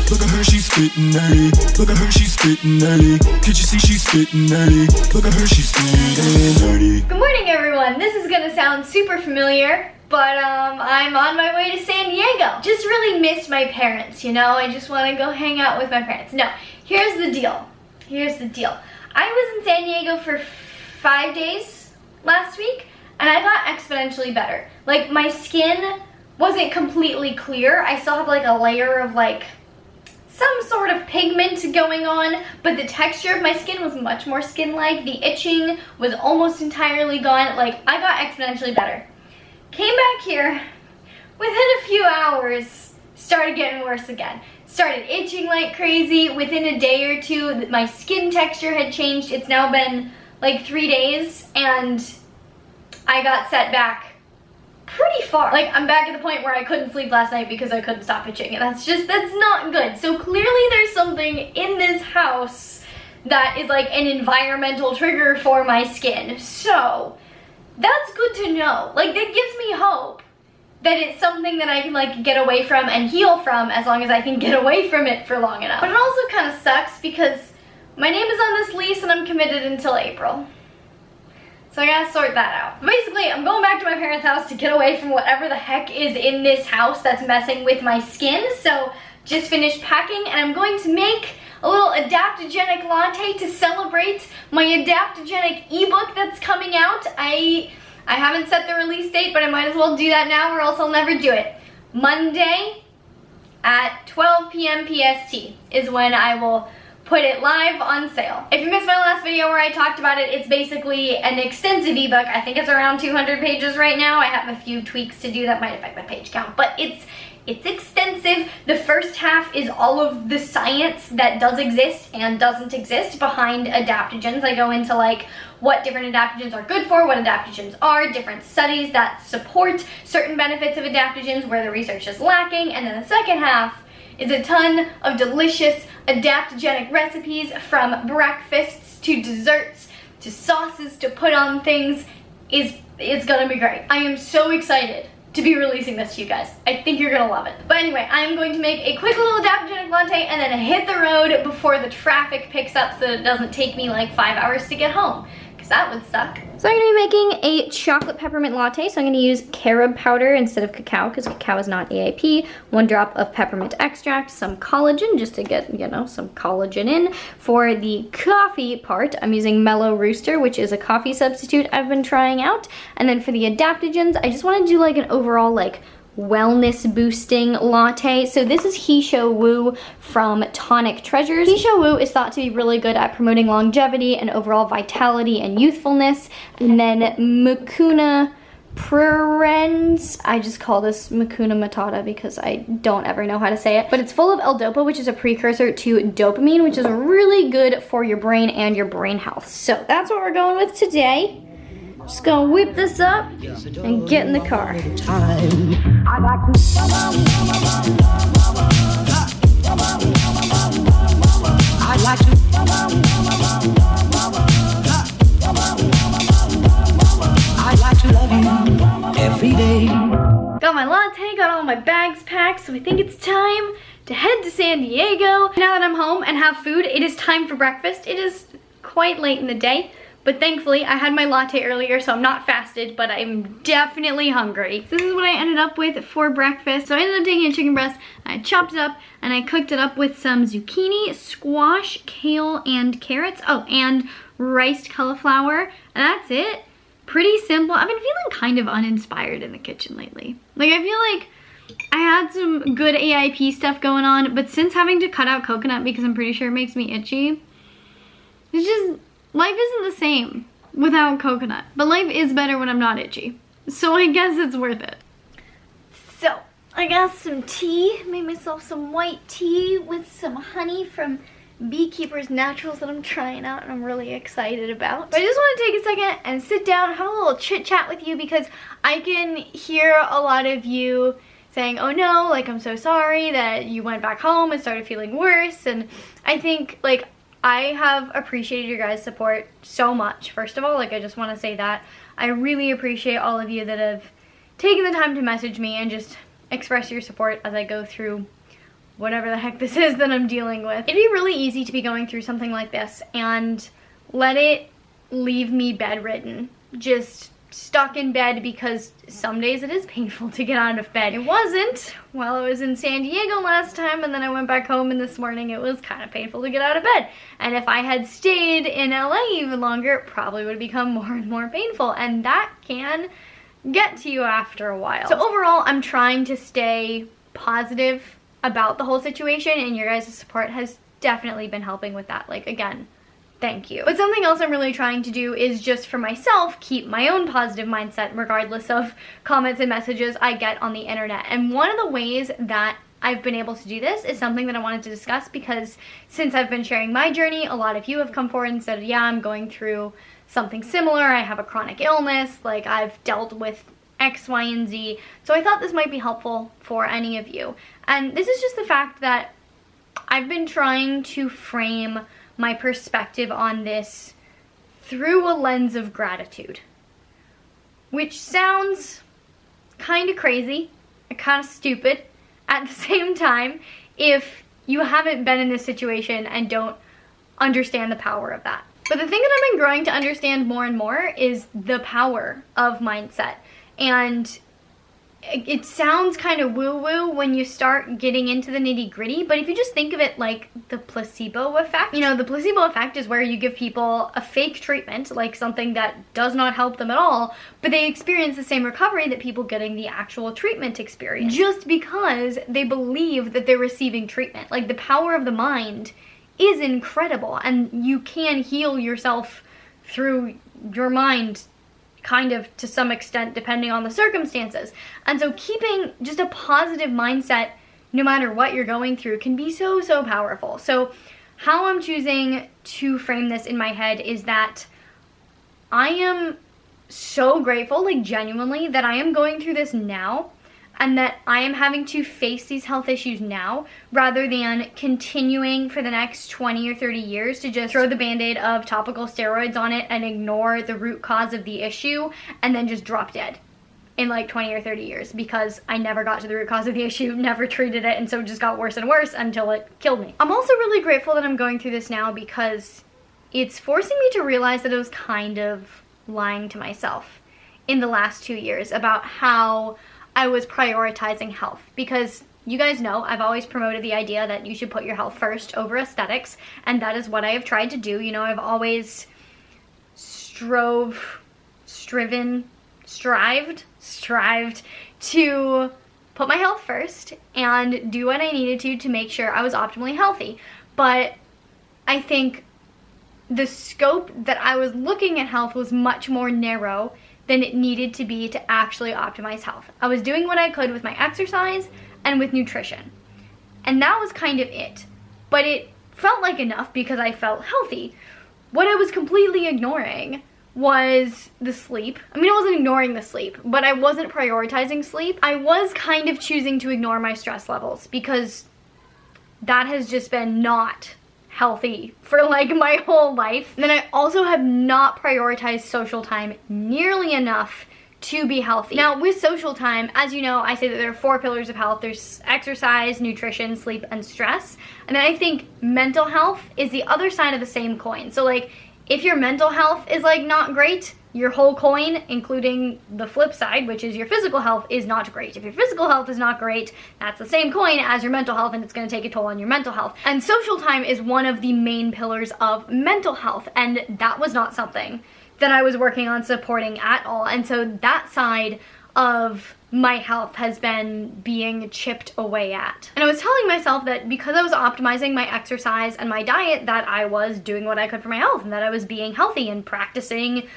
Look at her, she's spittin' nerdy. Look at her, she's spittin' nerdy. Can't you see she's spittin' nerdy? Look at her, she's spittin' nerdy. Good morning, everyone. This is gonna sound super familiar, but I'm on my way to San Diego. Just really missed my parents, you know? I just wanna go hang out with my parents. No, here's the deal. Here's the deal. I was in San Diego for 5 days last week, and I got exponentially better. Like, my skin wasn't completely clear. I still have like a layer of like some sort of pigment going on, but the texture of my skin was much more skin-like. The itching was almost entirely gone. Like, I got exponentially better. Came back here, within a few hours, started getting worse again. Started itching like crazy. Within a day or two, my skin texture had changed. It's now been like 3 days, and I got set back pretty far. Like, I'm back at the point where I couldn't sleep last night because I couldn't stop itching, and that's not good. So clearly there's something in this house that is like an environmental trigger for my skin. So that's good to know. Like, that gives me hope that it's something that I can like get away from and heal from, as long as I can get away from it for long enough. But it also kind of sucks because my name is on this lease and I'm committed until April. So I gotta sort that out. Basically, I'm going back to my parents' house to get away from whatever the heck is in this house that's messing with my skin. So just finished packing, and I'm going to make a little adaptogenic latte to celebrate my adaptogenic ebook that's coming out. I haven't set the release date, but I might as well do that now or else I'll never do it. Monday at 12 p.m. PST is when I will put it live on sale. If you missed my last video where I talked about it, it's basically an extensive ebook. I think it's around 200 pages right now. I have a few tweaks to do that might affect my page count, but it's extensive. The first half is all of the science that does exist and doesn't exist behind adaptogens. I go into like what different adaptogens are good for, what adaptogens are, different studies that support certain benefits of adaptogens where the research is lacking, and then the second half is a ton of delicious adaptogenic recipes, from breakfasts to desserts to sauces to put on things. It's gonna be great. I am so excited to be releasing this to you guys. I think you're gonna love it. But anyway, I am going to make a quick little adaptogenic latte and then hit the road before the traffic picks up so that it doesn't take me like 5 hours to get home, because that would suck. So I'm gonna be making a chocolate peppermint latte. So I'm gonna use carob powder instead of cacao, because cacao is not AIP. 1 drop of peppermint extract, some collagen, just to get, you know, some collagen in. For the coffee part, I'm using Mellow Rooster, which is a coffee substitute I've been trying out. And then for the adaptogens, I just wanna do like an overall like wellness boosting latte. So this is He Shou Wu from Tonic Treasures. He Shou Wu is thought to be really good at promoting longevity and overall vitality and youthfulness. And then Mucuna Prurens, I just call this Mucuna Matata because I don't ever know how to say it, but it's full of L-Dopa, which is a precursor to dopamine, which is really good for your brain and your brain health. So that's what we're going with today. Just gonna whip this up and get in the car. Every day. Got my latte, got all my bags packed, so I think it's time to head to San Diego. Now that I'm home and have food, it is time for breakfast. It is quite late in the day, but thankfully I had my latte earlier, so I'm not fasted, but I'm definitely hungry. This is what I ended up with for breakfast. So I ended up taking a chicken breast, I chopped it up, and I cooked it up with some zucchini, squash, kale, and carrots. Oh, and riced cauliflower, and that's it. Pretty simple. I've been feeling kind of uninspired in the kitchen lately. Like, I feel like I had some good AIP stuff going on, but since having to cut out coconut because I'm pretty sure it makes me itchy, it's just, life isn't the same without coconut. But life is better when I'm not itchy. So I guess it's worth it. So, I got some tea, made myself some white tea with some honey from Beekeeper's Naturals that I'm trying out and I'm really excited about. But I just want to take a second and sit down, have a little chit chat with you, because I can hear a lot of you saying, oh no, like, I'm so sorry that you went back home and started feeling worse. And I think, like, I have appreciated your guys' support so much. First of all, like, I just want to say that I really appreciate all of you that have taken the time to message me and just express your support as I go through whatever the heck this is that I'm dealing with. It'd be really easy to be going through something like this and let it leave me bedridden, just stuck in bed, because some days it is painful to get out of bed. It wasn't while I was in San Diego last time, and then I went back home, and this morning it was kind of painful to get out of bed. And if I had stayed in LA even longer, it probably would have become more and more painful, and that can get to you after a while. So overall, I'm trying to stay positive about the whole situation, and your guys' support has definitely been helping with that. Like, again, thank you. But something else I'm really trying to do is just for myself, keep my own positive mindset regardless of comments and messages I get on the internet. And one of the ways that I've been able to do this is something that I wanted to discuss, because since I've been sharing my journey, a lot of you have come forward and said, yeah, I'm going through something similar. I have a chronic illness, like I've dealt with X, Y, and Z. So I thought this might be helpful for any of you. And this is just the fact that I've been trying to frame my perspective on this through a lens of gratitude, which sounds kind of crazy and kind of stupid at the same time if you haven't been in this situation and don't understand the power of that. But the thing that I've been growing to understand more and more is the power of mindset. And it sounds kind of woo-woo when you start getting into the nitty-gritty, but if you just think of it like the placebo effect, you know, the placebo effect is where you give people a fake treatment, like something that does not help them at all, but they experience the same recovery that people getting the actual treatment experience, just because they believe that they're receiving treatment. Like, the power of the mind is incredible, and you can heal yourself through your mind, kind of, to some extent, depending on the circumstances. And so keeping just a positive mindset no matter what you're going through can be so, so powerful. So how I'm choosing to frame this in my head is that I am so grateful, like genuinely, that I am going through this now, and that I am having to face these health issues now, rather than continuing for the next 20 or 30 years to just throw the band-aid of topical steroids on it and ignore the root cause of the issue and then just drop dead in like 20 or 30 years, because I never got to the root cause of the issue, never treated it, and so it just got worse and worse until it killed me. I'm also really grateful that I'm going through this now, because it's forcing me to realize that I was kind of lying to myself in the last 2 years about how I was prioritizing health. Because you guys know I've always promoted the idea that you should put your health first over aesthetics, and that is what I have tried to do. You know, I've always strived to put my health first and do what I needed to make sure I was optimally healthy. But I think the scope that I was looking at health was much more narrow than it needed to be to actually optimize health. I was doing what I could with my exercise and with nutrition, and that was kind of it. But it felt like enough because I felt healthy. What I was completely ignoring was the sleep. I mean, I wasn't ignoring the sleep, but I wasn't prioritizing sleep. I was kind of choosing to ignore my stress levels, because that has just been not healthy for like my whole life. And then I also have not prioritized social time nearly enough to be healthy. Now, with social time, as you know, I say that there are 4 pillars of health. There's exercise, nutrition, sleep, and stress. And then I think mental health is the other side of the same coin. So like, if your mental health is like not great, your whole coin, including the flip side, which is your physical health, is not great. If your physical health is not great, that's the same coin as your mental health, and it's going to take a toll on your mental health. And social time is one of the main pillars of mental health, and that was not something that I was working on supporting at all. And so that side of my health has been being chipped away at. And I was telling myself that because I was optimizing my exercise and my diet, that I was doing what I could for my health, and that I was being healthy and practicing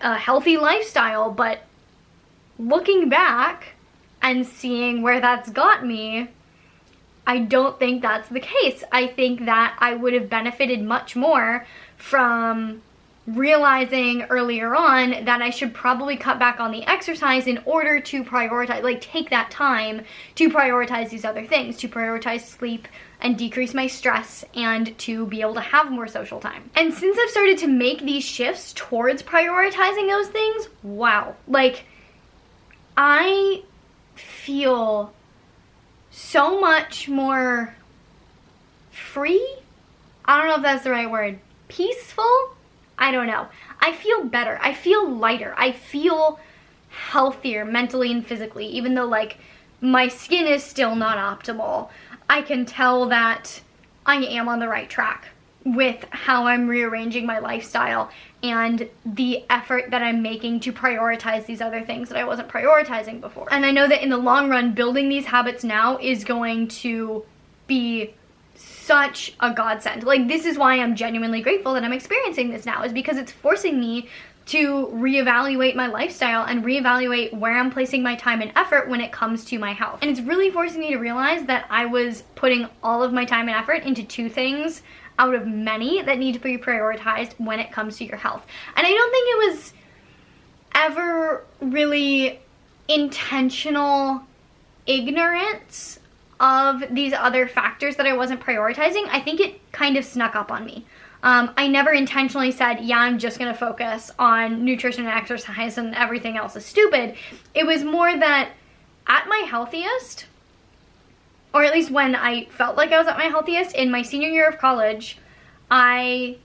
a healthy lifestyle. But looking back and seeing where that's got me, I don't think that's the case. I think that I would have benefited much more from realizing earlier on that I should probably cut back on the exercise in order to prioritize, like take that time to prioritize these other things, to prioritize sleep and decrease my stress, and to be able to have more social time. And since I've started to make these shifts towards prioritizing those things, wow, like I feel so much more free. I don't know if that's the right word. Peaceful? I don't know. I feel better. I feel lighter. I feel healthier mentally and physically, even though like my skin is still not optimal. I can tell that I am on the right track with how I'm rearranging my lifestyle and the effort that I'm making to prioritize these other things that I wasn't prioritizing before. And I know that in the long run, building these habits now is going to be such a godsend. Like, this is why I'm genuinely grateful that I'm experiencing this now, is because it's forcing me to reevaluate my lifestyle and reevaluate where I'm placing my time and effort when it comes to my health. And it's really forcing me to realize that I was putting all of my time and effort into 2 things out of many that need to be prioritized when it comes to your health. And I don't think it was ever really intentional ignorance of these other factors that I wasn't prioritizing. I think it kind of snuck up on me. I never intentionally said, yeah, I'm just gonna focus on nutrition and exercise and everything else is stupid. It was more that at my healthiest, or at least when I felt like I was at my healthiest in my senior year of college, I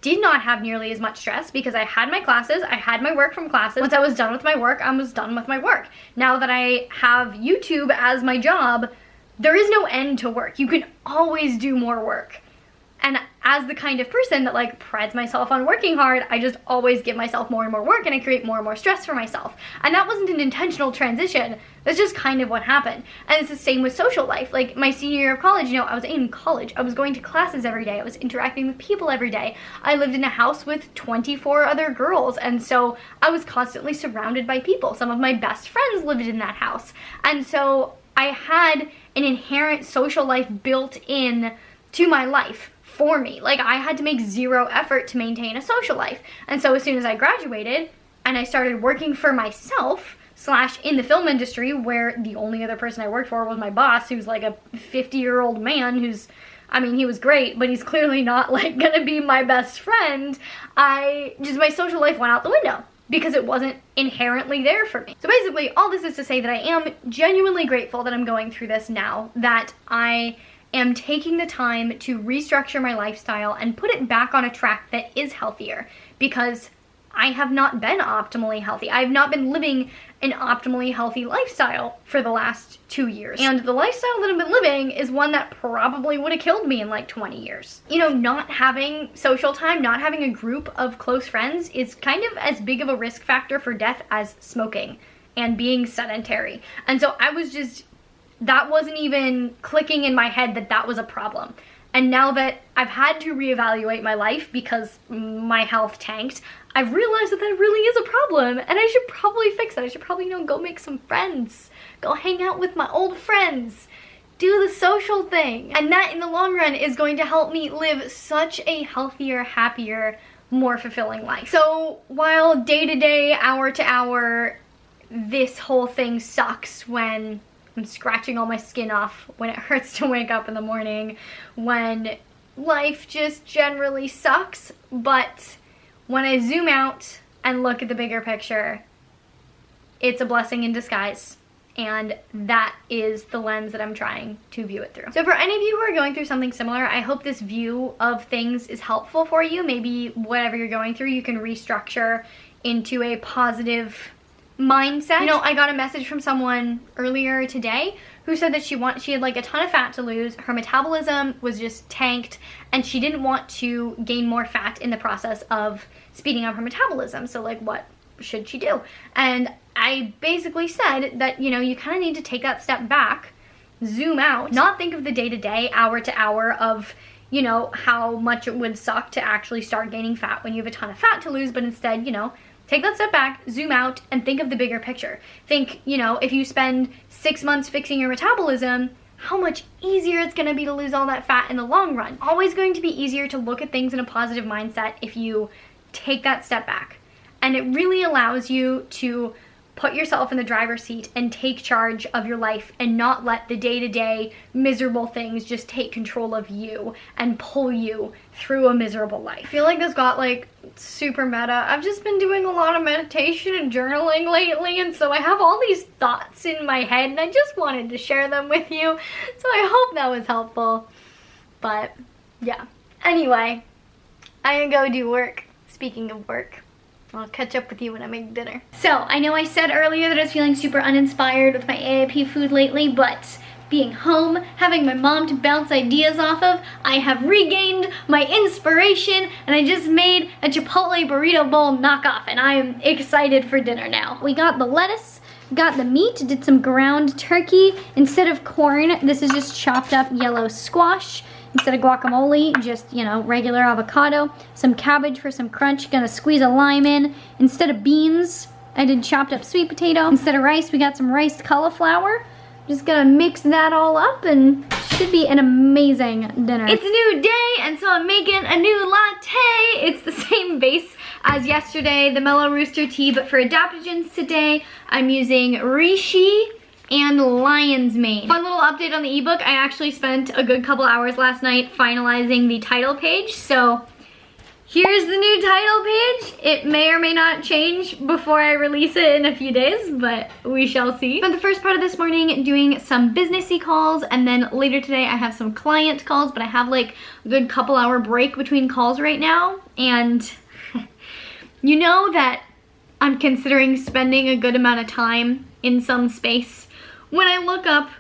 did not have nearly as much stress because I had my classes, I had my work from classes. Once I was done with my work, I was done with my work. Now that I have YouTube as my job, there is no end to work. You can always do more work. And as the kind of person that like prides myself on working hard, I just always give myself more and more work and I create more and more stress for myself. And that wasn't an intentional transition. That's just kind of what happened. And it's the same with social life. Like my senior year of college, you know, I was in college. I was going to classes every day. I was interacting with people every day. I lived in a house with 24 other girls. And so I was constantly surrounded by people. Some of my best friends lived in that house. And so I had an inherent social life built in to my life. For me. Like, I had to make 0 effort to maintain a social life. And so as soon as I graduated and I started working for myself / in the film industry, where the only other person I worked for was my boss, who's like a 50-year-old man who's, I mean, he was great, but he's clearly not like gonna be my best friend. My social life went out the window because it wasn't inherently there for me. So basically, all this is to say that I am genuinely grateful that I'm going through this now, that I am taking the time to restructure my lifestyle and put it back on a track that is healthier, because I have not been optimally healthy. I have not been living an optimally healthy lifestyle for the last 2 years. And the lifestyle that I've been living is one that probably would have killed me in like 20 years. You know, not having social time, not having a group of close friends is kind of as big of a risk factor for death as smoking and being sedentary. And so I was just, that wasn't even clicking in my head that that was a problem. And now that I've had to reevaluate my life because my health tanked, I've realized that that really is a problem and I should probably fix it. I should probably, you know, go make some friends, go hang out with my old friends, do the social thing. And that in the long run is going to help me live such a healthier, happier, more fulfilling life. So while day to day, hour to hour, this whole thing sucks when I'm scratching all my skin off, when it hurts to wake up in the morning, when life just generally sucks, but when I zoom out and look at the bigger picture, it's a blessing in disguise. And that is the lens that I'm trying to view it through. So for any of you who are going through something similar, I hope this view of things is helpful for you. Maybe whatever you're going through, you can restructure into a positive mindset. You know, I got a message from someone earlier today who said that she had like a ton of fat to lose. Her metabolism was just tanked and she didn't want to gain more fat in the process of speeding up her metabolism. So like, what should she do? And I basically said that, you know, you kind of need to take that step back, zoom out, not think of the day-to-day, hour to hour of, you know, how much it would suck to actually start gaining fat when you have a ton of fat to lose, but instead, you know, take that step back, zoom out, and think of the bigger picture. Think, you know, if you spend 6 months fixing your metabolism, how much easier it's gonna be to lose all that fat in the long run. Always going to be easier to look at things in a positive mindset if you take that step back. And it really allows you to put yourself in the driver's seat and take charge of your life and not let the day-to-day miserable things just take control of you and pull you through a miserable life. I feel like this got like super meta. I've just been doing a lot of meditation and journaling lately, and so I have all these thoughts in my head and I just wanted to share them with you. So I hope that was helpful. But yeah. Anyway, I'm gonna go do work. Speaking of work, I'll catch up with you when I make dinner. So, I know I said earlier that I was feeling super uninspired with my AIP food lately, but being home, having my mom to bounce ideas off of, I have regained my inspiration, and I just made a Chipotle burrito bowl knockoff, and I am excited for dinner now. We got the lettuce, got the meat, did some ground turkey. Instead of corn, this is just chopped up yellow squash. Instead of guacamole, just, you know, regular avocado. Some cabbage for some crunch. Gonna squeeze a lime in. Instead of beans, I did chopped up sweet potato. Instead of rice, we got some riced cauliflower. Just gonna mix that all up and should be an amazing dinner. It's a new day, and so I'm making a new latte. It's the same base as yesterday, the Mellow Rooster tea, but for adaptogens today, I'm using reishi and lion's mane. Fun little update on the ebook. I actually spent a good couple hours last night finalizing the title page. So here's the new title page. It may or may not change before I release it in a few days, but we shall see. Spent the first part of this morning doing some businessy calls, and then later today I have some client calls, but I have like a good couple hour break between calls right now. And you know that I'm considering spending a good amount of time in some space when I look up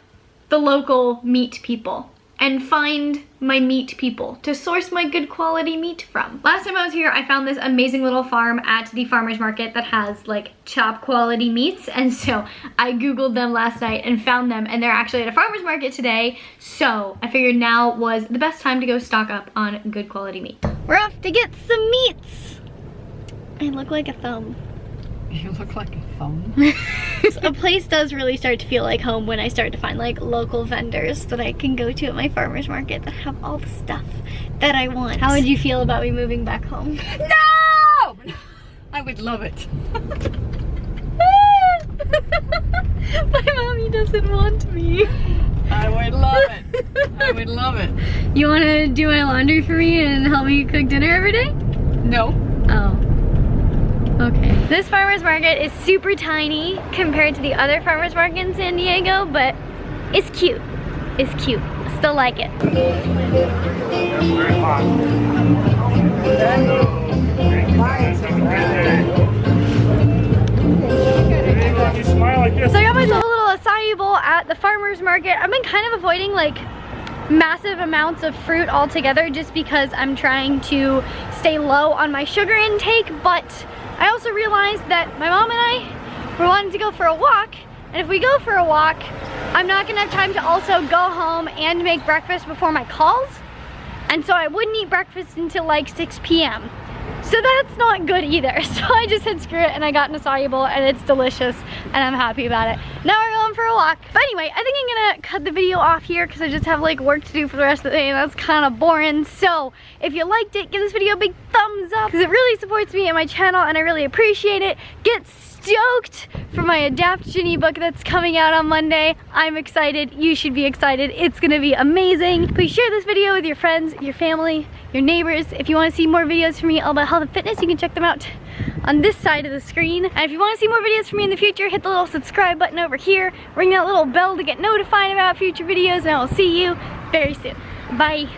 the local meat people and find my meat people to source my good quality meat from. Last time I was here, I found this amazing little farm at the farmer's market that has like top quality meats, and so I googled them last night and found them, and they're actually at a farmer's market today, so I figured now was the best time to go stock up on good quality meat. We're off to get some meats. I look like a thumb. You look like a thumb. A place does really start to feel like home when I start to find like local vendors that I can go to at my farmer's market that have all the stuff that I want. How would you feel about me moving back home? No! I would love it. My mommy doesn't want me. I would love it. I would love it. You want to do my laundry for me and help me cook dinner every day? No. Oh. Okay. This farmer's market is super tiny compared to the other farmer's market in San Diego, but it's cute. It's cute. I still like it. So I got myself a little acai bowl at the farmer's market. I've been kind of avoiding like massive amounts of fruit altogether just because I'm trying to stay low on my sugar intake, but I also realized that my mom and I were wanting to go for a walk, and if we go for a walk, I'm not gonna have time to also go home and make breakfast before my calls, and so I wouldn't eat breakfast until like 6 p.m. So that's not good either. So I just said screw it, and I got an acai bowl, and it's delicious, and I'm happy about it. Now we're going for a walk. But anyway, I think I'm gonna cut the video off here because I just have like work to do for the rest of the day, and that's kind of boring. So if you liked it, give this video a big thumbs up because it really supports me and my channel, and I really appreciate it. Get stoked for my adaptogen ebook that's coming out on Monday. I'm excited. You should be excited. It's gonna be amazing. Please share this video with your friends, your family, your neighbors. If you want to see more videos from me all about health and fitness, you can check them out on this side of the screen. And if you want to see more videos from me in the future, hit the little subscribe button over here. Ring that little bell to get notified about future videos, and I will see you very soon. Bye.